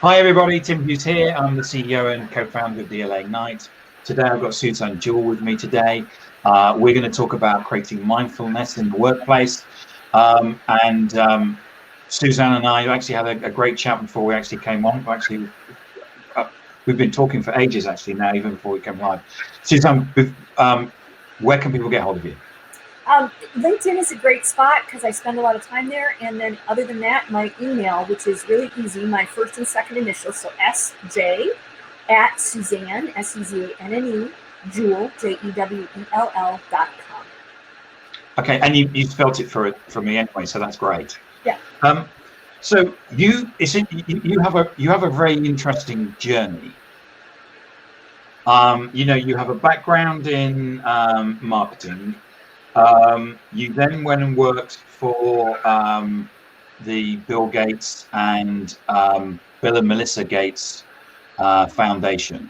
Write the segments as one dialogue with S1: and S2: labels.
S1: Hi everybody, Tim Hughes here. I'm the CEO and co-founder of the LA Knight. Today I've got Suzanne Jewell with me today. We're going to talk about creating mindfulness in the workplace. Suzanne and I actually had a great chat before we actually came on. We've been talking for ages actually now, even before we came live. Suzanne, where can people get hold of you?
S2: LinkedIn is a great spot because I spend a lot of time there. And then other than that, my email, which is really easy, my first and second initial, so SJ at Suzanne, SEZANNE, Jewell, JEWELL.com.
S1: Okay, and you spelt it for me anyway, so that's great.
S2: Yeah.
S1: So you have a very interesting journey. You have a background in marketing. You then went and worked for the Bill Gates and Bill and Melinda Gates Foundation.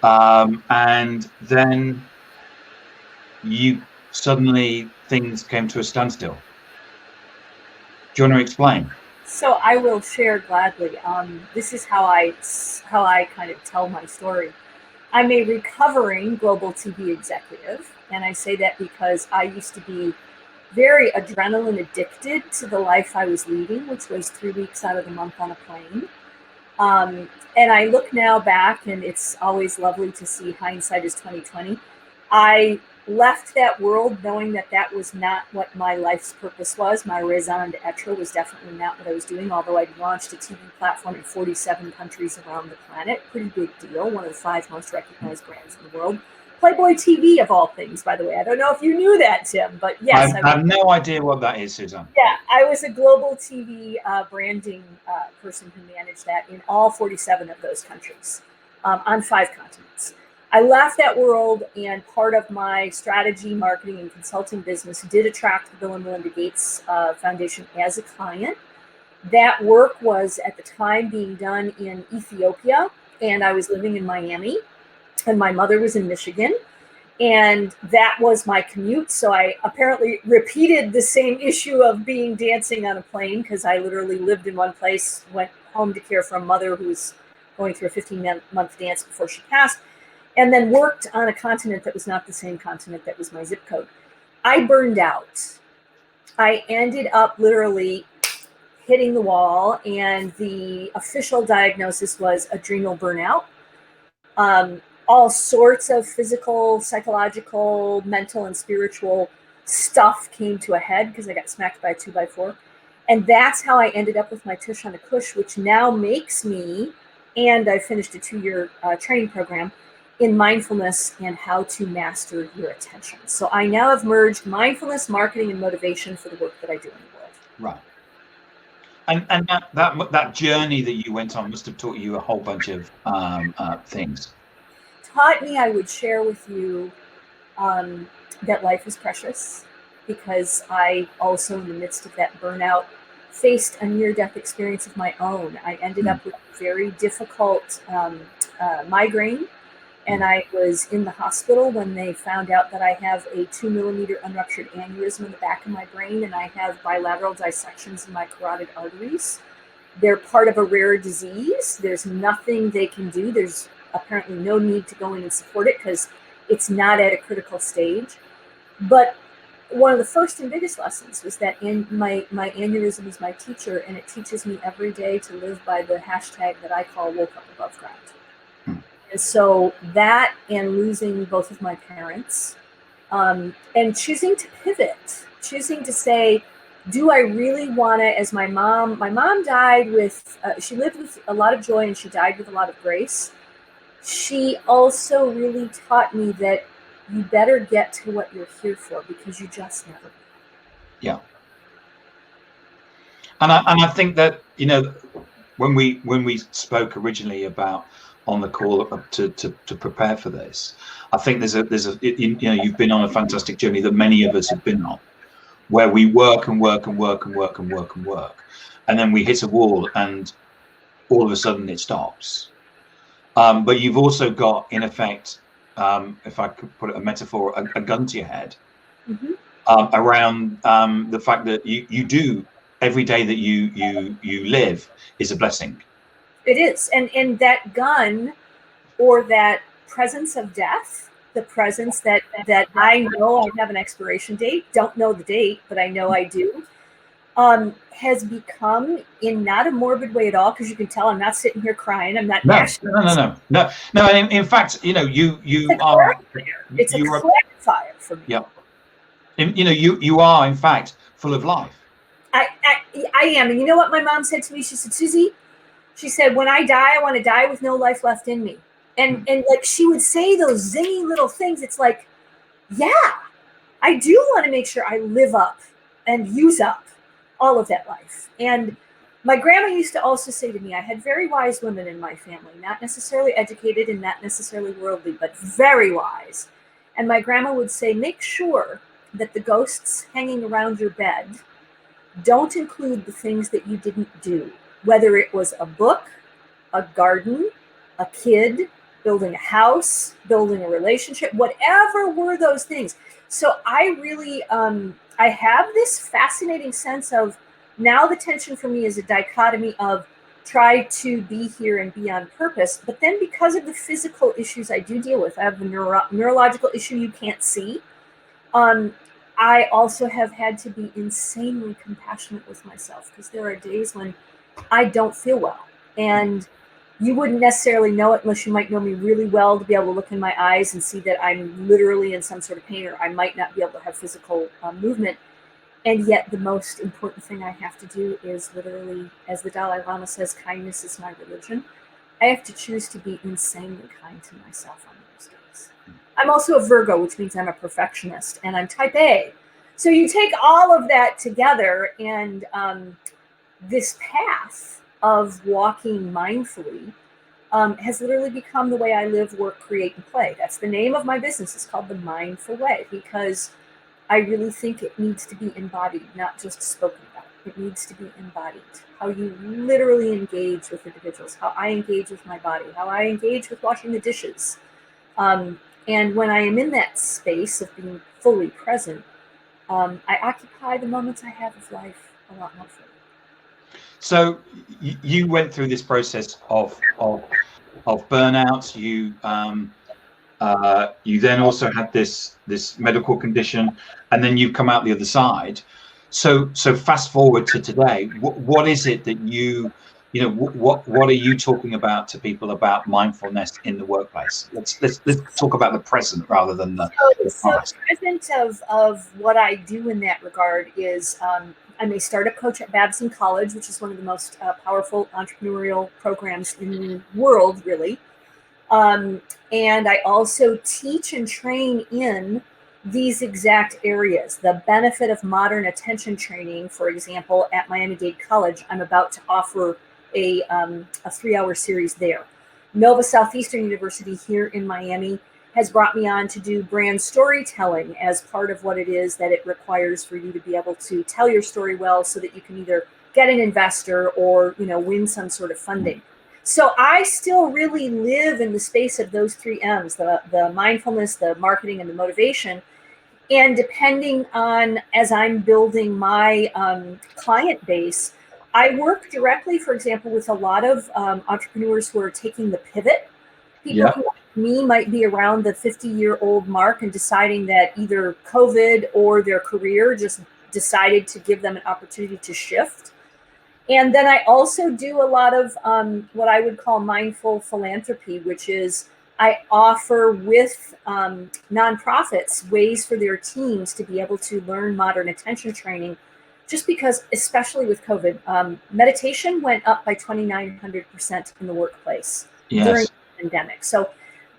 S1: And then suddenly things came to a standstill. Do you want to explain?
S2: So I will share gladly. This is how I kind of tell my story. I'm a recovering global TV executive, and I say that because I used to be very adrenaline addicted to the life I was leading, which was 3 weeks out of the month on a plane. And I look now back, and it's always lovely to see hindsight is 2020. I left that world knowing that that was not what my life's purpose was. My raison d'etre was definitely not what I was doing, although I'd launched a TV platform in 47 countries around the planet. Pretty big deal. One of the 5 most recognized brands in the world. Playboy TV, of all things, by the way. I don't know if you knew that, Tim, but yes.
S1: I have no idea what that is, Suzanne.
S2: Yeah, I was a global TV branding person who managed that in all 47 of those countries on 5 continents. I left that world, and part of my strategy, marketing, and consulting business did attract the Bill and Melinda Gates Foundation as a client. That work was at the time being done in Ethiopia, and I was living in Miami, and my mother was in Michigan, and that was my commute. So I apparently repeated the same issue of being dancing on a plane, because I literally lived in one place, went home to care for a mother who was going through a 15-month dance before she passed, and then worked on a continent that was not the same continent that was my zip code. I burned out. I ended up literally hitting the wall, and the official diagnosis was adrenal burnout. All sorts of physical, psychological, mental, and spiritual stuff came to a head because I got smacked by a 2x4. And that's how I ended up with my tush on a cush, which now makes me, and I finished a 2-year training program in mindfulness and how to master your attention. So I now have merged mindfulness, marketing, and motivation for the work that I do in the world.
S1: Right. And that journey that you went on must have taught you a whole bunch of things.
S2: Taught me, I would share with you, that life is precious, because I also, in the midst of that burnout, faced a near-death experience of my own. I ended up with a very difficult migraine. And I was in the hospital when they found out that I have a 2-millimeter unruptured aneurysm in the back of my brain, and I have bilateral dissections in my carotid arteries. They're part of a rare disease. There's nothing they can do. There's apparently no need to go in and support it because it's not at a critical stage. But one of the first and biggest lessons was that my aneurysm is my teacher, and it teaches me every day to live by the hashtag that I call woke up above ground. And so that, and losing both of my parents, and choosing to pivot, choosing to say, do I really want to, as my mom died with, she lived with a lot of joy and she died with a lot of grace. She also really taught me that you better get to what you're here for, because you just never know.
S1: Yeah. And I think that, when we spoke originally about on the call to prepare for this, I think you've been on a fantastic journey that many of us have been on, where we work and work and work and work and work and work, and then we hit a wall and all of a sudden it stops. But you've also got, in effect, if I could put a metaphor, a gun to your head, around the fact that you do, every day that you live is a blessing.
S2: It is. And that gun, or that presence of death, the presence that I know I have an expiration date, don't know the date, but I know I do, has become, in not a morbid way at all, because you can tell I'm not sitting here crying. I'm not gnashing.
S1: No. In fact, you are.
S2: It's a clarifier for me.
S1: Yeah. You are in fact full of life.
S2: I am. And you know what my mom said to me? She said, Susie, she said, when I die, I want to die with no life left in me. And like, she would say those zingy little things. It's like, yeah, I do want to make sure I live up and use up all of that life. And my grandma used to also say to me, I had very wise women in my family, not necessarily educated and not necessarily worldly, but very wise. And my grandma would say, make sure that the ghosts hanging around your bed don't include the things that you didn't do, whether it was a book, a garden, a kid, building a house, building a relationship, whatever were those things. So I really, I have this fascinating sense of, now the tension for me is a dichotomy of try to be here and be on purpose. But then because of the physical issues I do deal with, I have a neurological issue you can't see. I also have had to be insanely compassionate with myself, because there are days when I don't feel well. And you wouldn't necessarily know it unless you might know me really well to be able to look in my eyes and see that I'm literally in some sort of pain, or I might not be able to have physical movement. And yet the most important thing I have to do is literally, as the Dalai Lama says, kindness is my religion. I have to choose to be insanely kind to myself on those days. I'm also a Virgo, which means I'm a perfectionist, and I'm type A. So you take all of that together, and this path of walking mindfully has literally become the way I live, work, create, and play. That's the name of my business. It's called The Mindful Way, because I really think it needs to be embodied, not just spoken about. It needs to be embodied. How you literally engage with individuals, how I engage with my body, how I engage with washing the dishes. And when I am in that space of being fully present, I occupy the moments I have of life a lot more fully.
S1: So you went through this process of burnout. You then also had this medical condition, and then you've come out the other side. So fast forward to today. What is it that what are you talking about to people about mindfulness in the workplace? Let's talk about the present rather than the past.
S2: The present of what I do in that regard is, I'm a startup coach at Babson College, which is one of the most powerful entrepreneurial programs in the world, really. And I also teach and train in these exact areas. The benefit of modern attention training, for example, at Miami-Dade College, I'm about to offer a 3-hour series there. Nova Southeastern University here in Miami has brought me on to do brand storytelling as part of what it is that it requires for you to be able to tell your story well, so that you can either get an investor or, win some sort of funding. So I still really live in the space of those 3 M's, the mindfulness, the marketing, and the motivation. And depending on, as I'm building my client base, I work directly, for example, with a lot of entrepreneurs who are taking the pivot. People who, like me, might be around the 50-year-old mark and deciding that either COVID or their career just decided to give them an opportunity to shift. And then I also do a lot of what I would call mindful philanthropy, which is I offer with nonprofits ways for their teams to be able to learn modern attention training, just because, especially with COVID, meditation went up by 2,900% in the workplace during the pandemic. So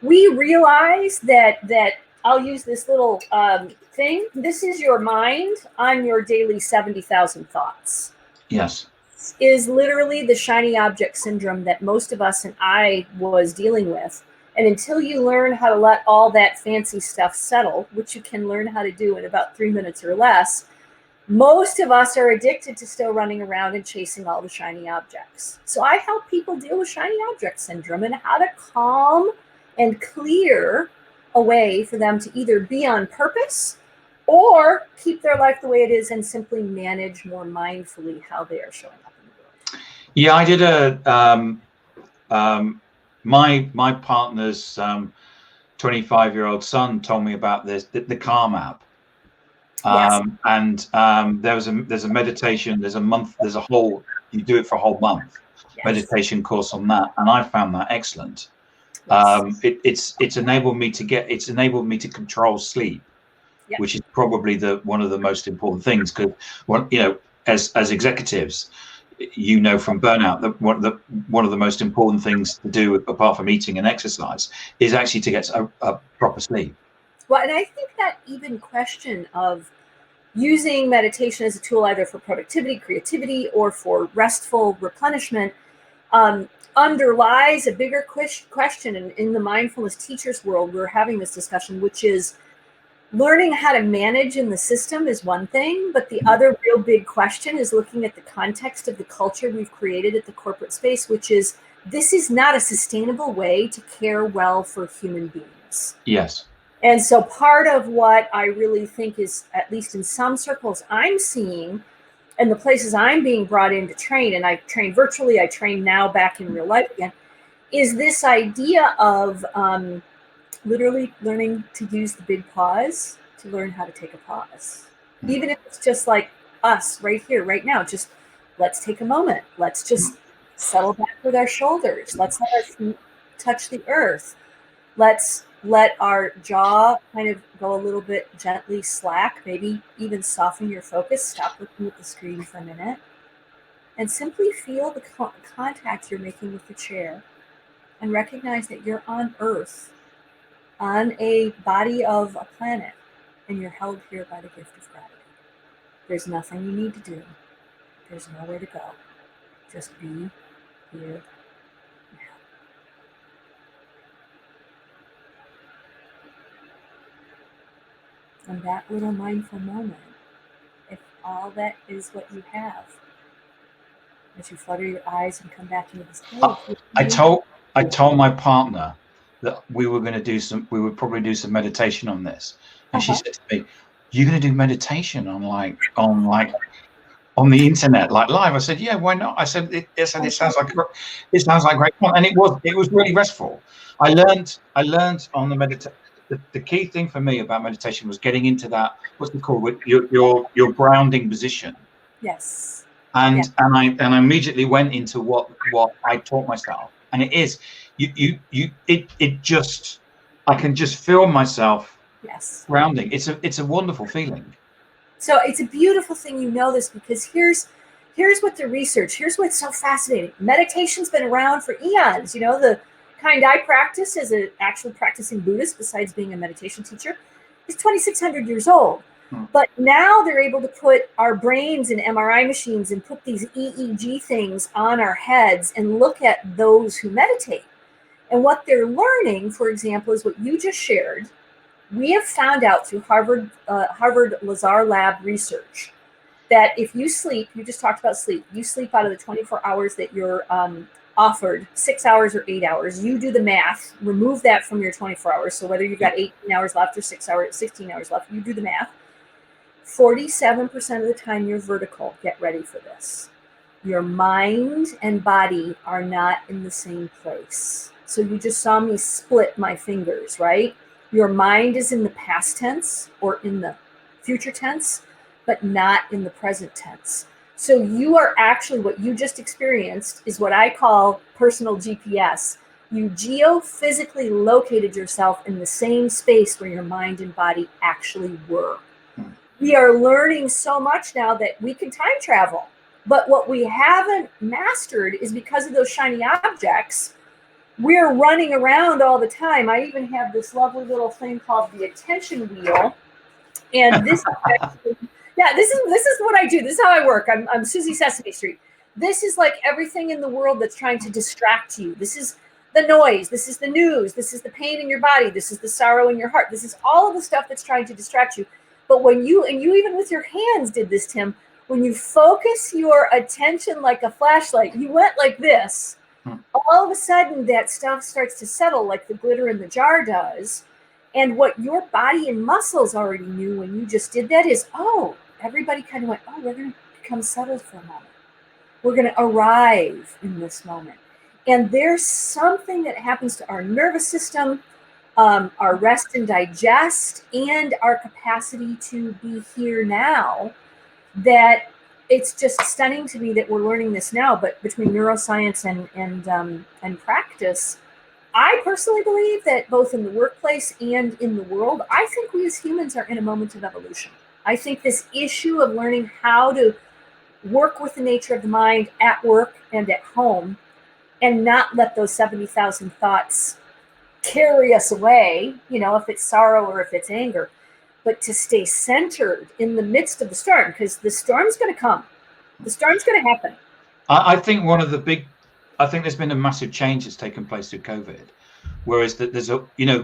S2: we realize that I'll use this little thing. This is your mind on your daily 70,000 thoughts.
S1: Yes.
S2: Is literally the shiny object syndrome that most of us, and I was dealing with. And until you learn how to let all that fancy stuff settle, which you can learn how to do in about 3 minutes or less, most of us are addicted to still running around and chasing all the shiny objects. So I help people deal with shiny object syndrome and how to calm and clear a way for them to either be on purpose or keep their life the way it is and simply manage more mindfully how they are showing up in the world.
S1: Yeah, I did My partner's 25-year-old son told me about this, the Calm app.
S2: Yes.
S1: And there's a meditation, there's a whole, you do it for a whole month,
S2: Yes.
S1: meditation course on that, and I found that excellent.
S2: Yes.
S1: It's enabled me to control sleep,
S2: Yep.
S1: which is probably one of the most important things, because as executives, from burnout, that one of the most important things to do, apart from eating and exercise, is actually to get a proper sleep.
S2: Well, and I think that even question of using meditation as a tool either for productivity, creativity, or for restful replenishment underlies a bigger question. And in the mindfulness teachers world, we're having this discussion, which is learning how to manage in the system is one thing, but the other real big question is looking at the context of the culture we've created at the corporate space, which is this is not a sustainable way to care well for human beings.
S1: Yes.
S2: And so part of what I really think is, at least in some circles I'm seeing, and the places I'm being brought in to train, and I train virtually, I train now back in real life again, is this idea of literally learning to use the big pause to learn how to take a pause. Even if it's just like us right here, right now, just let's take a moment. Let's just settle back with our shoulders. Let's let our feet touch the earth. Let's let our jaw kind of go a little bit gently slack, maybe even soften your focus. Stop looking at the screen for a minute and simply feel the contact you're making with the chair and recognize that you're on Earth, on a body of a planet, and you're held here by the gift of gratitude. There's nothing you need to do. There's nowhere to go. Just be here. And that little mindful moment, if all that is what you have, as you flutter your eyes and come back into this place.
S1: I told my partner that we would probably do some meditation on this, and she said to me, "You're going to do meditation on the internet, like live?" I said, "Yeah, why not?" I said, "It sounds like great fun," and it was really restful. I learned on the meditation. The key thing for me about meditation was getting into that, what's it called, with your grounding position.
S2: Yes.
S1: And I immediately went into what I taught myself, and it is I can just feel myself grounding. It's a wonderful feeling.
S2: So it's a beautiful thing, you know this, because here's what's so fascinating. Meditation's been around for eons. The kind I practice as an actual practicing Buddhist, besides being a meditation teacher, is 2,600 years old. But now they're able to put our brains in MRI machines and put these EEG things on our heads and look at those who meditate. And what they're learning, for example, is what you just shared. We have found out through Harvard Lazar Lab research that if you sleep, you just talked about sleep, you sleep out of the 24 hours that you're offered, 6 hours or 8 hours, you do the math, remove that from your 24 hours. So whether you've got 18 hours left or 16 hours left, you do the math. 47% of the time you're vertical. Get ready for this. Your mind and body are not in the same place. So you just saw me split my fingers, right? Your mind is in the past tense or in the future tense, but not in the present tense. So you are actually, what you just experienced is what I call personal GPS. You geophysically located yourself in the same space where your mind and body actually were. We are learning so much now that we can time travel. But what we haven't mastered is, because of those shiny objects, we're running around all the time. I even have this lovely little thing called the attention wheel. And this this is what I do. This is how I work. I'm Susie Sesame Street. This is like everything in the world that's trying to distract you. This is the noise. This is the news. This is the pain in your body. This is the sorrow in your heart. This is all of the stuff that's trying to distract you. But when you even with your hands did this, Tim, when you focus your attention like a flashlight, you went like this. All of a sudden, that stuff starts to settle like the glitter in the jar does. And what your body and muscles already knew when you just did that is, everybody kind of went, we're going to become settled for a moment. We're going to arrive in this moment. And there's something that happens to our nervous system, our rest and digest, and our capacity to be here now, that it's just stunning to me that we're learning this now. But between neuroscience and practice, I personally believe that both in the workplace and in the world, I think we as humans are in a moment of evolution. I think this issue of learning how to work with the nature of the mind at work and at home, and not let those 70,000 thoughts carry us away, if it's sorrow or if it's anger, but to stay centered in the midst of the storm, because the storm's going to come. The storm's going to happen.
S1: I think I think there's been a massive change that's taken place through COVID, whereas that there's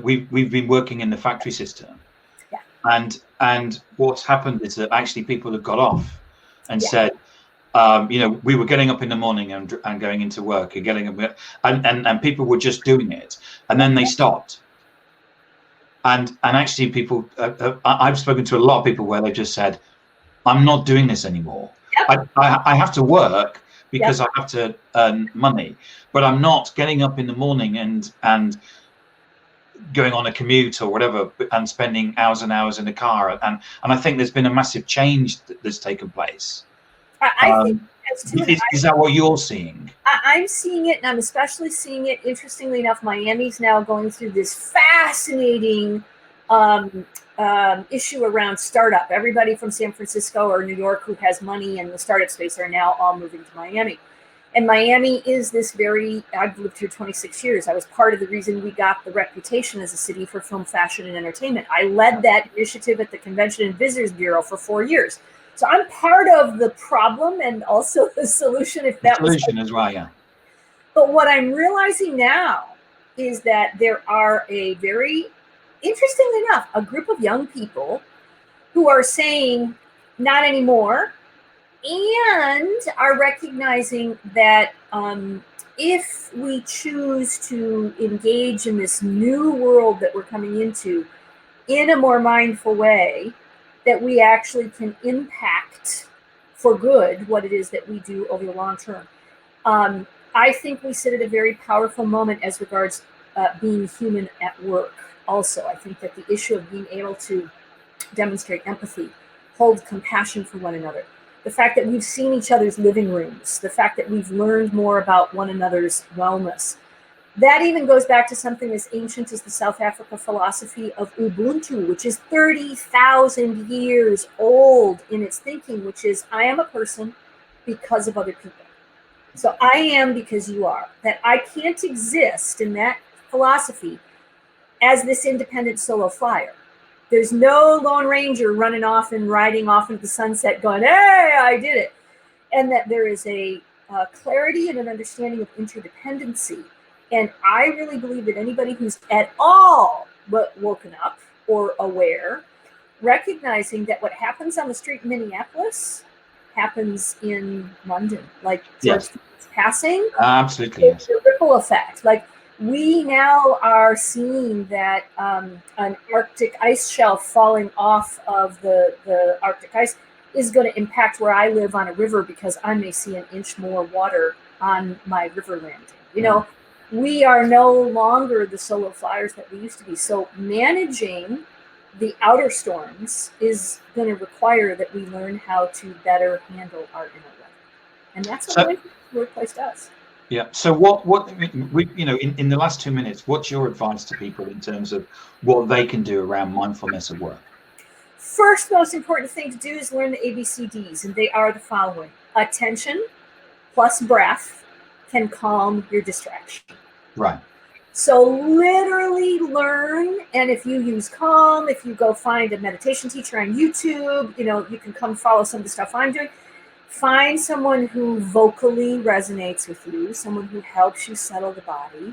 S1: we've been working in the factory system,
S2: yeah.
S1: and what's happened is that actually people have got off and
S2: Yeah.
S1: said, we were getting up in the morning and going into work and getting up, and people were just doing it, and then they stopped. And actually people, I've spoken to a lot of people where they just said, I'm not doing this anymore.
S2: Yep.
S1: I have to work because
S2: Yep.
S1: I have to earn money, but I'm not getting up in the morning and going on a commute or whatever and spending hours and hours in the car. And I think there's been a massive change that's taken place.
S2: I think that's too.
S1: Is that what you're seeing?
S2: I'm seeing it, and I'm especially seeing it, interestingly enough, Miami's now going through this fascinating issue around startup. Everybody from San Francisco or New York who has money in the startup space are now all moving to Miami. And Miami is this I've lived here 26 years. I was part of the reason we got the reputation as a city for film, fashion, and entertainment. I led that initiative at the Convention and Visitors Bureau for 4 years. So I'm part of the problem and also the solution, if that was
S1: solution as well, yeah.
S2: But what I'm realizing now is that there are interestingly enough, a group of young people who are saying, not anymore, and are recognizing that if we choose to engage in this new world that we're coming into in a more mindful way, that we actually can impact for good what it is that we do over the long term. I think we sit at a very powerful moment as regards being human at work. Also, I think that the issue of being able to demonstrate empathy, hold compassion for one another, the fact that we've seen each other's living rooms, the fact that we've learned more about one another's wellness, that even goes back to something as ancient as the South Africa philosophy of Ubuntu, which is 30,000 years old in its thinking, which is, I am a person because of other people. So I am because you are. That I can't exist in that philosophy as this independent solo flyer. There's no Lone Ranger running off and riding off into the sunset going, hey, I did it. And that there is a clarity and an understanding of interdependency. And I really believe that anybody who's at all woken up or aware, recognizing that what happens on the street in Minneapolis happens in London, like George Floyd's passing.
S1: Absolutely.
S2: It's a ripple effect. Like, we now are seeing that an Arctic ice shelf falling off of the Arctic ice is going to impact where I live on a river, because I may see an inch more water on my river landing. We are no longer the solo flyers that we used to be. So managing the outer storms is going to require that we learn how to better handle our inner weather. And that's what the workplace does.
S1: Yeah. So what in the last 2 minutes, what's your advice to people in terms of what they can do around mindfulness at work?
S2: First most important thing to do is learn the ABCDs, and they are the following. Attention plus breath can calm your distraction.
S1: Right.
S2: So literally learn, and if you use Calm, if you go find a meditation teacher on YouTube, you can come follow some of the stuff I'm doing. Find someone who vocally resonates with you, someone who helps you settle the body.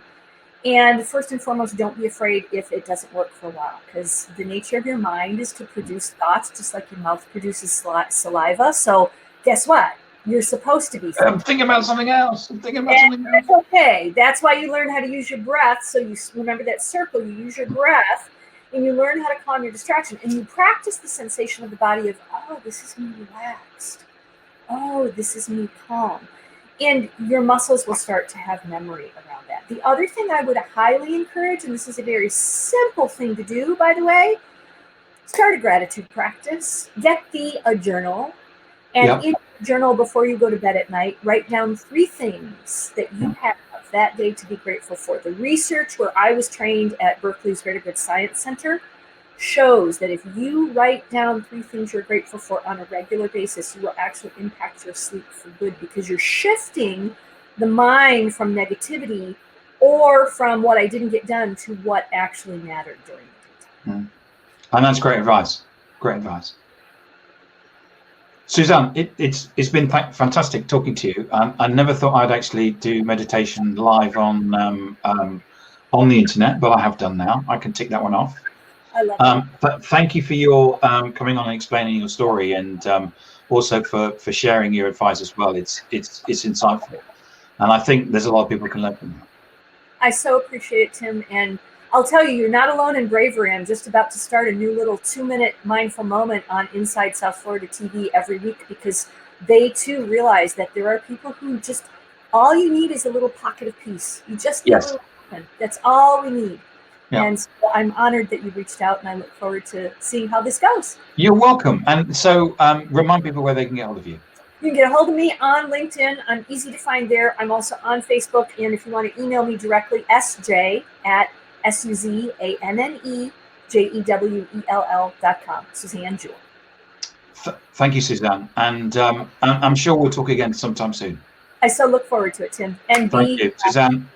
S2: And first and foremost, don't be afraid if it doesn't work for a while, because the nature of your mind is to produce thoughts, just like your mouth produces saliva. So guess what? You're supposed to be thinking.
S1: I'm thinking about something else.
S2: That's okay. That's why you learn how to use your breath. So you remember that circle, you use your breath, and you learn how to calm your distraction. And you practice the sensation of the body of, oh, this is me relaxed. Oh, this is me calm. And your muscles will start to have memory around that. The other thing I would highly encourage, and this is a very simple thing to do, by the way, start a gratitude practice. Get thee a journal. And in your journal, before you go to bed at night, write down 3 things that you have that day to be grateful for. The research where I was trained at Berkeley's Greater Good Science Center shows that if you write down 3 things you're grateful for on a regular basis, you will actually impact your sleep for good, because you're shifting the mind from negativity or from what I didn't get done to what actually mattered during the daytime.
S1: And that's great advice. Great advice. Suzanne, it's been fantastic talking to you. I never thought I'd actually do meditation live on the internet, but I have done now. I can tick that one off.
S2: I love it.
S1: Thank you for your coming on and explaining your story, and also for sharing your advice as well. It's insightful, and I think there's a lot of people can learn from that.
S2: I so appreciate it, Tim. And I'll tell you, you're not alone in bravery. I'm just about to start a new little 2-minute mindful moment on Inside South Florida TV every week, because they too realize that there are people who just, all you need is a little pocket of peace. You just need a little open. That's all we need. Yeah. And so I'm honored that you reached out, and I look forward to seeing how this goes.
S1: You're welcome. And so remind people where they can get hold of you.
S2: You can get a hold of me on LinkedIn. I'm easy to find there. I'm also on Facebook. And if you want to email me directly, SJ@SUZANNEJEWELL.com. Suzanne Jewell.
S1: Thank you, Suzanne. And I'm sure we'll talk again sometime soon.
S2: I so look forward to it, Tim. And
S1: thank you, Suzanne.